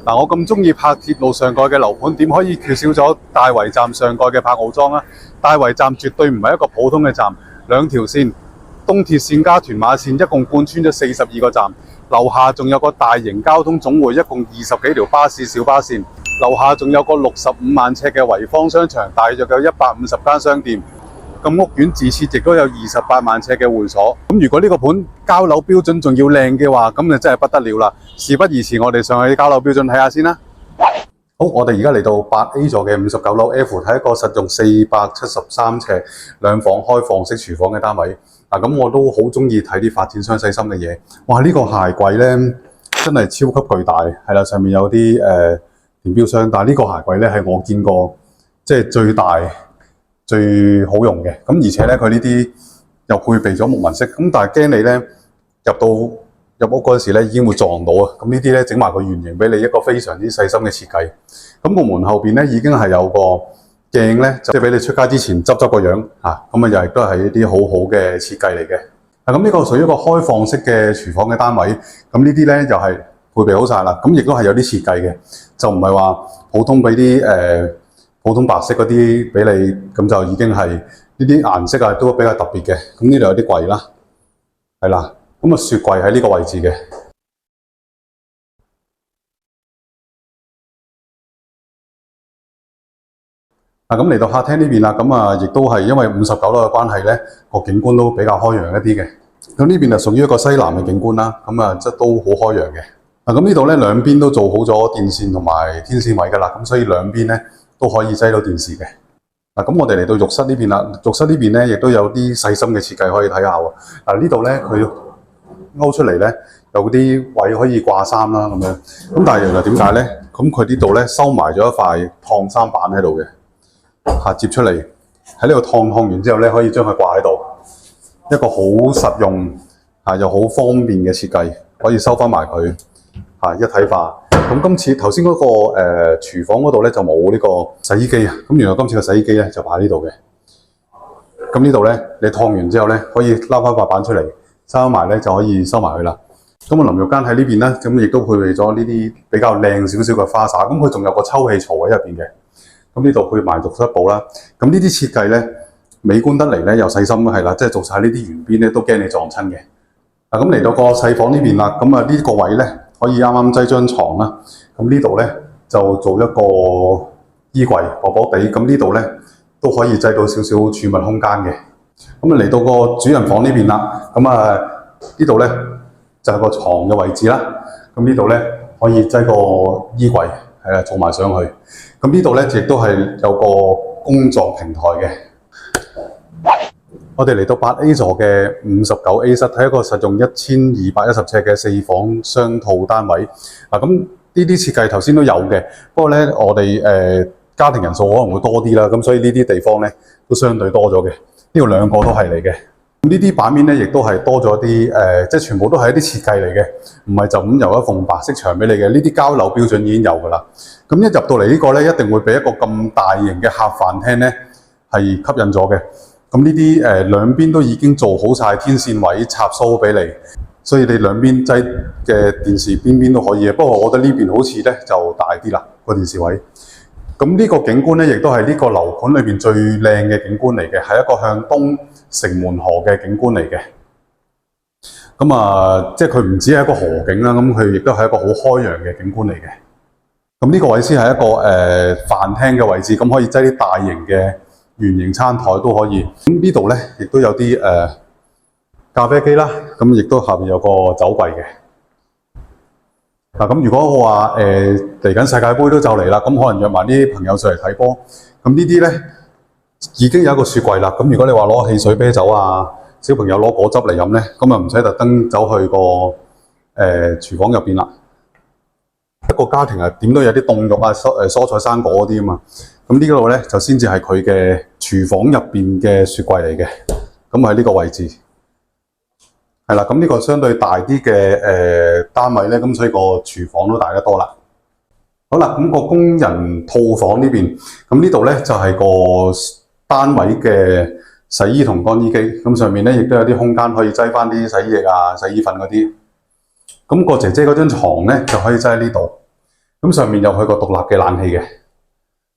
嗱，我咁中意拍鐵路上蓋嘅樓盤，點可以缺少咗大圍站上蓋嘅柏傲莊啊？大圍站絕對唔係一個普通嘅站，兩條線，東鐵線加屯馬線一共貫穿咗42個站，樓下仲有個大型交通總會，一共20幾條巴士、小巴線，樓下仲有個65萬尺嘅維坊商場，大約有150間商店。咁屋苑自設亦都有28萬尺嘅會所。咁如果呢個盤交樓標準仲要靚嘅話，咁就真係不得了啦！事不宜遲，我哋上去交樓標準睇下先啦。好，我哋而家嚟到8A 座嘅59樓 F， 睇一個實用473尺兩房開放式廚房嘅單位。咁我都好中意睇啲發展商細心嘅嘢。哇！呢個鞋櫃呢，真係超級巨大，係啦，上面有啲電錶箱，但係呢個鞋櫃呢，係我見過即係最大最好用嘅。咁而且呢，佢呢啲又配備咗木紋飾，咁但係驚你呢入屋嗰陣時咧，已經會撞到啊！咁呢啲咧整埋個圓形俾你，一個非常之細心嘅設計。咁個門後邊咧已經係有個鏡咧，即係俾你出街之前執個樣嚇。咁又亦都係一啲好好嘅設計嚟嘅。咁呢個屬於一個開放式嘅廚房嘅單位。咁呢啲咧又係配備好晒啦。咁亦都係有啲設計嘅，就唔係話普通俾啲普通白色嗰啲俾你，咁就已經係呢啲顏色啊都比較特別嘅。咁呢度有啲櫃啦，係啦。咁雪櫃喺呢個位置嘅。咁嚟到客廳呢邊啦，咁亦都係因為59樓嘅關係咧，個景觀都比較開揚一啲嘅。咁呢邊就屬於一個西南嘅景觀啦，即係都好開揚嘅。咁呢度咧兩邊都做好咗電線同埋天線位噶啦，咁所以兩邊咧都可以擠到電視嘅。咁我哋嚟到浴室呢邊啦，浴室呢邊咧亦都有啲細心嘅設計可以睇下喎。呢度咧佢勾出嚟咧，有啲位可以掛衫啦咁樣。咁但係原來點解咧？咁佢呢度咧收埋咗一塊燙衫板喺度嘅，接出嚟喺呢度燙完之後咧，可以將佢掛喺度，一個好實用又好方便嘅設計，可以收翻埋佢一體化。咁今次頭先嗰個廚房嗰度咧就冇呢個洗衣機啊。咁原來今次個洗衣機咧就擺喺呢度嘅。咁呢度咧你燙完之後咧，可以拉翻塊板出嚟。收埋咧就可以收埋佢啦。咁淋浴間喺呢邊咧，咁亦都配備咗呢啲比較靚少少嘅花灑。咁佢仲有個抽氣槽喺入邊嘅。咁呢度配埋浴室寶啦。咁呢啲設計咧美觀得嚟咧又細心係啦，即係做晒呢啲圓邊咧都驚你撞親嘅。咁嚟到個細房呢邊啦，呢個位咧可以啱啱擠張床啦。咁呢度咧就做一個衣櫃薄薄地。咁呢度咧都可以擠到少少儲物空間嘅。咁嚟到個主人房呢邊啦，呢度咧就係個床嘅位置啦。咁呢度咧可以擠個衣櫃，係啦，做埋上去。咁呢度咧亦都係有個工作平台嘅。我哋嚟到8A 座嘅59A 室，睇一個實用1210尺嘅4房雙套單位。咁呢啲設計頭先都有嘅，不過咧我哋家庭人數可能會多啲啦，咁所以呢啲地方咧都相對多咗嘅。呢度兩個都係嚟嘅。呢啲版面咧，亦都係多咗啲即係全部都係一啲設計嚟嘅，唔係就咁由一埲白色牆俾你嘅。呢啲交樓標準已經有㗎啦。咁一入到嚟呢個咧，一定會俾一個咁大型嘅客飯廳咧係吸引咗嘅。咁呢啲兩邊都已經做好晒天線位插蘇俾你，所以你兩邊擠嘅電視邊邊都可以嘅。不過我覺得呢邊好似咧就大啲啦個電視位。咁呢個景觀咧，亦都係呢個樓盤裏邊最靚嘅景觀嚟嘅，係一個向東城門河嘅景觀嚟嘅。即係佢唔止係一個河景啦，咁佢亦都係一個好開揚嘅景觀嚟嘅。咁呢個位先係一個飯廳嘅位置，咁可以擠啲大型嘅圓形餐台都可以。咁呢度咧，亦都有啲咖啡機啦，咁亦都下邊有個酒櫃嘅。咁如果我話嚟緊世界盃都就嚟啦，咁可能約埋啲朋友上嚟睇波。咁呢啲咧已經有一個雪櫃啦。咁如果你話攞汽水、啤酒啊，小朋友攞果汁嚟飲咧，咁啊唔使特登走去個廚房入邊啦。一個家庭啊，點都有啲凍肉啊、蔬菜生果嗰啲啊嘛。咁呢度咧就先至係佢嘅廚房入邊嘅雪櫃嚟嘅。咁喺呢個位置。係啦，咁呢個相對大啲嘅單位咧，咁所以個廚房都大得多啦。好啦，咁個工人套房呢邊，咁呢度咧就係個單位嘅洗衣同乾衣機，咁上面咧亦都有啲空間可以擠翻啲洗衣液啊、洗衣粉嗰啲。咁個姐姐嗰張床咧就可以擠喺呢度。咁上面有佢個獨立嘅冷氣嘅。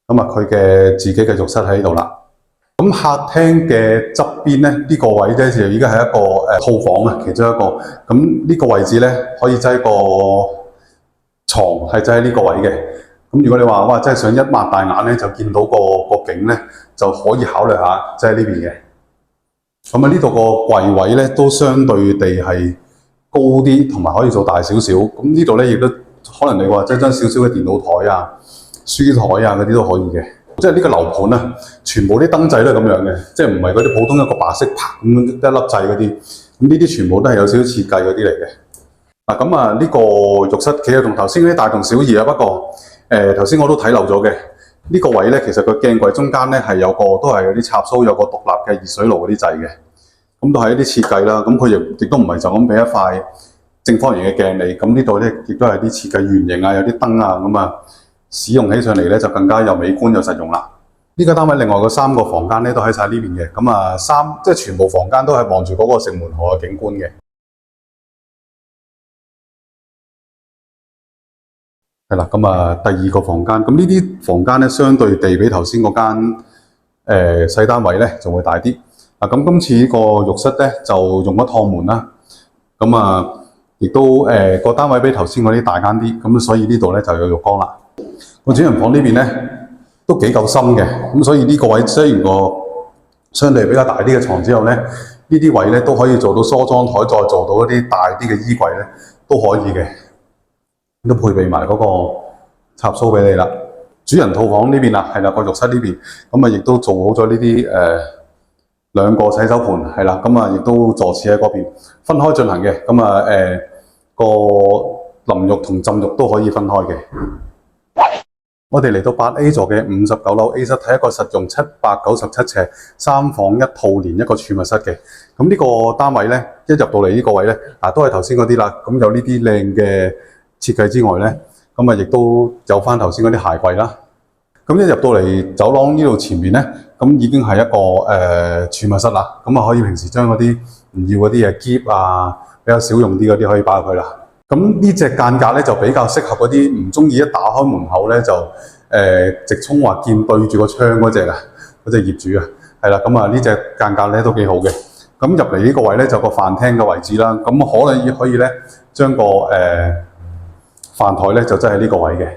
咁啊，佢嘅自己嘅浴室喺度啦。咁客廳嘅側邊咧，呢個位咧就已經係一個套房啊，其中一個。咁呢個位置咧可以擠個床，係擠喺呢個位嘅。咁如果你話哇，真係想一擘大眼咧就見到個景咧，就可以考慮下擠喺呢邊嘅。咁啊，呢度個櫃位咧都相對地係高啲，同埋可以做大少少。咁呢度咧亦都可能你話即係將少少嘅電腦台啊、書台啊嗰啲都可以嘅。即係呢個樓盤啊，全部啲燈仔都係咁樣嘅，即係唔係嗰啲普通一個白色啪咁一粒掣嗰啲。咁呢啲全部都係有少少設計嗰啲嚟嘅。嗱咁啊，呢個浴室其實同頭先嗰啲大同小異啊，不過頭先我都睇漏咗嘅。呢個位咧，其實個鏡櫃中間咧係有個都係有啲插蘇，有個獨立嘅熱水爐嗰啲掣嘅。咁都係一啲設計啦。咁佢亦都唔係就咁俾一塊正方形嘅鏡你。咁呢度咧亦都係啲設計圓形啊，有啲燈啊咁啊。使用起上嚟咧就更加有美觀又實用啦。呢個單位另外個3個房間咧都喺晒呢邊嘅，咁啊即係全部房間都係望住嗰個城門河嘅景觀嘅。係啦，咁啊第2個房間，咁呢啲房間咧相對地比頭先嗰間細單位咧就會大啲。嗱咁今次呢個浴室咧就用咗趟門啦，咁啊亦都個單位比頭先嗰啲大間啲，咁所以呢度咧就有浴缸啦。個主人房呢邊咧都幾夠深嘅，咁所以呢個位雖然個相對比較大啲嘅床之後咧，呢啲位咧都可以做到梳妝台，再做到一啲大啲嘅衣櫃咧都可以嘅，都配備埋嗰個插蘇俾你啦。主人套房呢邊啦，係啦個浴室呢邊，咁啊亦都做好咗呢啲2個洗手盤，係啦，咁啊亦都坐廁喺嗰邊分開進行嘅，咁啊個淋浴同浸浴都可以分開嘅。我哋嚟到8A 座嘅59樓 A 室，睇一個實用797尺3房1套連一個儲物室嘅。咁呢個單位咧，一入到嚟呢個位咧，都係頭先嗰啲啦。咁有呢啲靚嘅設計之外咧，咁啊亦都有翻頭先嗰啲鞋櫃啦。咁一入到嚟走廊呢度前面咧，咁已經係一個儲物室啦。咁啊可以平時將嗰啲唔要嗰啲嘢篋啊，比較少用啲嗰啲可以擺入去啦。咁呢隻間隔咧就比較適合嗰啲唔中意一打開門口咧就直衝或見對住個窗嗰隻啊，嗰隻業主啊，係啦，咁啊呢隻間隔咧都幾好嘅。咁入嚟呢個位咧就個飯廳嘅位置啦，咁可以咧將個飯台咧就真係呢個位嘅。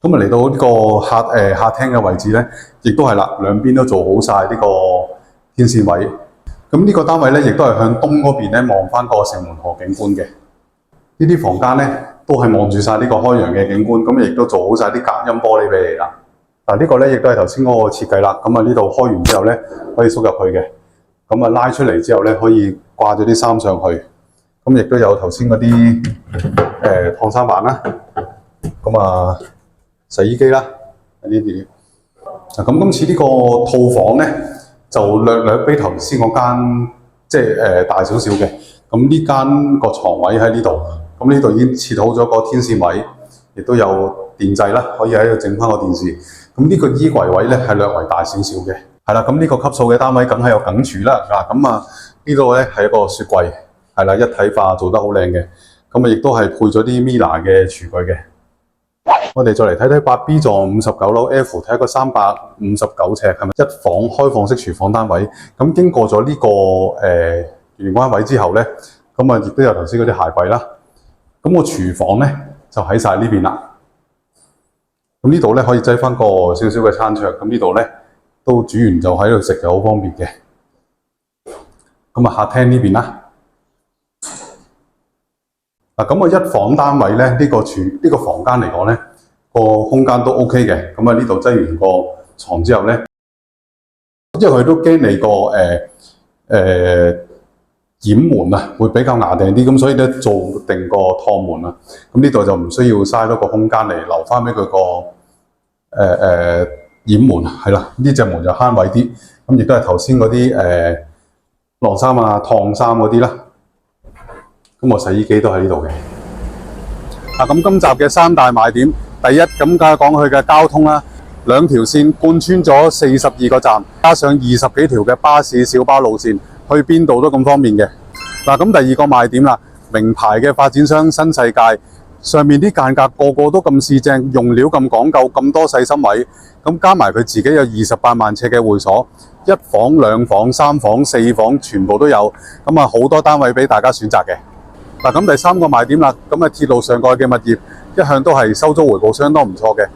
咁啊嚟到呢個客廳嘅位置咧，亦都係啦，兩邊都做好晒呢個天線位。咁呢個單位咧亦都係向東嗰邊咧望翻個城門河景觀嘅。呢啲房間咧都係望住晒呢個開揚嘅景觀，咁亦都做好晒啲隔音玻璃俾你啦。嗱呢個咧亦都係頭先嗰個設計啦。咁啊呢度開完之後咧可以縮入去嘅，咁啊拉出嚟之後咧可以掛咗啲衫上去。咁亦都有頭先嗰啲燙衫板啦，咁啊洗衣機啦呢啲。咁今次呢個套房咧就略比頭先嗰間即係大少少嘅。咁呢間個床位喺呢度。咁呢度已經設好咗個天線位，亦都有電掣啦，可以喺度整翻個電視。咁呢個衣櫃位咧係略為大少少嘅，係啦。咁呢個級數嘅單位梗係有梗廚啦。嗱，咁啊呢度咧係一個雪櫃，係啦，一體化做得好靚嘅。咁啊亦都係配咗啲 Miele 嘅廚具嘅。我哋再嚟睇睇8B 座59樓 F， 睇一個359尺係咪一房開放式廚房單位。咁經過咗呢個玄關位之後咧，咁啊亦都有頭先嗰啲鞋櫃啦。咁個廚房咧就喺晒呢邊啦。咁呢度咧可以擠翻個少少嘅餐桌。咁呢度咧都煮完就喺度食就好方便嘅。咁啊客廳呢邊啦。嗱咁個一房單位咧，呢個房間嚟講咧，個空間都 OK 嘅。咁啊呢度擠完個床之後咧，因為佢都驚你個掩門啊，會比較牙定啲，咁所以咧做定個趟門啊。咁呢度就唔需要嘥多個空間嚟留翻俾佢個掩門，係啦。呢隻門就慳位啲，咁亦都係頭先嗰啲晾衫啊、燙衫嗰啲啦。咁我洗衣機都喺呢度嘅。咁今集嘅3大賣點，第一咁梗係講佢嘅交通啦，2條線貫穿咗42個站，加上20幾條嘅巴士、小巴路線。去邊度都咁方便嘅。嗱，咁第2個賣點啦，名牌嘅發展商新世界上面啲間隔個個都咁試正，用料咁講究，咁多細心位，咁加埋佢自己有28萬尺嘅會所，1房、2房、3房、4房全部都有，咁啊好多單位俾大家選擇嘅。嗱，咁第3個賣點啦，咁啊鐵路上蓋嘅物業一向都係收租回報相當唔錯嘅，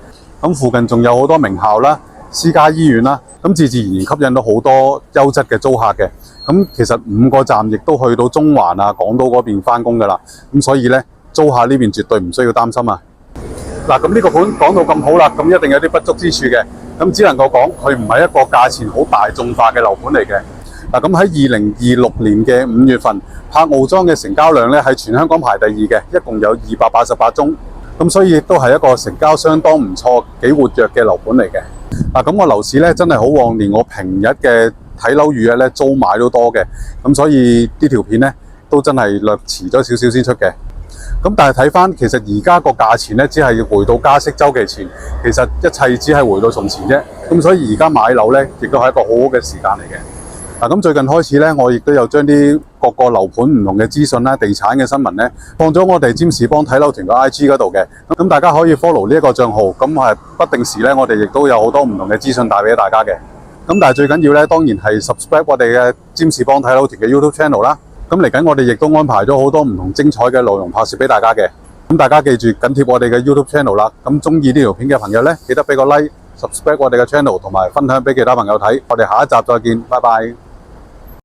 咁附近仲有好多名校啦、私家醫院啦，咁自然吸引到好多優質嘅租客嘅。咁其實5個站亦都去到中環啊、港島嗰邊返工㗎啦，咁所以呢，租客呢邊絕對唔需要擔心啊。嗱，咁呢個盤講到咁好啦，咁一定有啲不足之處嘅，咁只能夠講佢唔係一個價錢好大眾化嘅樓盤嚟嘅。嗱，咁喺2026年嘅5月份，柏傲莊嘅成交量咧係全香港排第2嘅，一共有288宗，咁所以亦都係一個成交相當唔錯、幾活躍嘅樓盤嚟嘅。嗱，咁個樓市咧真係好旺，連我平日嘅睇樓預約咧租買都多嘅，咁所以呢條片咧都真係略遲咗少少先出嘅。咁但係睇翻，其實而家個價錢咧只係回到加息週期前，其實一切只係回到從前啫。咁所以而家買樓咧，亦都係一個好好嘅時間嚟嘅。嗱，咁最近開始咧，我亦都有將啲各個樓盤唔同嘅資訊啦、地產嘅新聞咧，放咗我哋占士邦睇樓團個 IG 嗰度嘅。咁大家可以 follow 呢一個帳號，咁係不定時咧，我哋亦都有好多唔同嘅資訊帶俾大家嘅。咁但係最緊要咧，當然係 subscribe 我哋嘅占士邦睇樓團嘅 YouTube channel 啦。咁嚟緊我哋亦都安排咗好多唔同精彩嘅內容拍攝俾大家嘅。咁大家記住緊貼我哋嘅 YouTube channel 啦。咁中意呢條片嘅朋友咧，記得俾個 like、subscribe 我哋嘅 channel 同埋分享俾其他朋友睇。我哋下一集再見，拜拜。